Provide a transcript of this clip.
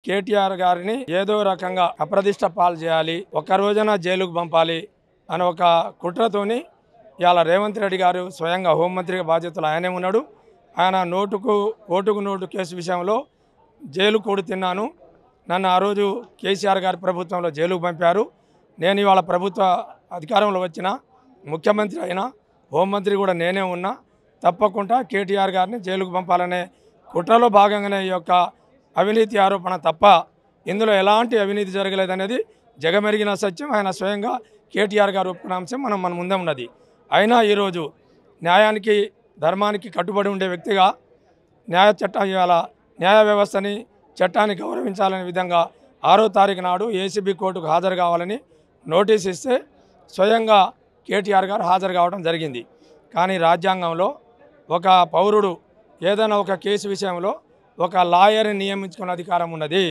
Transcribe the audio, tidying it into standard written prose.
కేటీఆర్ గారిని ఏదో రకంగా అప్రదిష్ట పాలు చేయాలి, ఒక రోజున జైలుకు పంపాలి అని ఒక కుట్రతోని ఇవాళ రేవంత్ రెడ్డి గారు స్వయంగా హోంమంత్రిగా బాధ్యతలు ఆయనే ఉన్నాడు. ఆయన ఓటుకు నోటు కేసు విషయంలో జైలు కూడి తిన్నాను. నన్ను ఆ రోజు కేసీఆర్ గారి ప్రభుత్వంలో జైలుకు పంపారు. నేను ఇవాళ ప్రభుత్వ అధికారంలో వచ్చిన ముఖ్యమంత్రి అయినా హోంమంత్రి కూడా నేనే ఉన్నా. తప్పకుండా కేటీఆర్ గారిని జైలుకు పంపాలనే కుట్రలో భాగంగానే ఈ యొక్క అవినీతి ఆరోపణ తప్ప ఇందులో ఎలాంటి అవినీతి జరగలేదనేది జగమెరిగిన సత్యం. ఆయన స్వయంగా కేటీఆర్ గారు ఒప్పుకున్న అంశం మన ముందే ఉన్నది. అయినా ఈరోజు న్యాయానికి ధర్మానికి కట్టుబడి ఉండే వ్యక్తిగా న్యాయ వ్యవస్థని చట్టాన్ని గౌరవించాలనే విధంగా 6వ తారీఖు నాడు ఏసీబీ కోర్టుకు హాజరు కావాలని నోటీస్ ఇస్తే స్వయంగా కేటీఆర్ గారు హాజరు కావడం జరిగింది. కానీ రాజ్యాంగంలో ఒక పౌరుడు ఏదైనా ఒక కేసు విషయంలో ఒక లాయర్ని నియమించుకునే అధికారం ఉన్నది.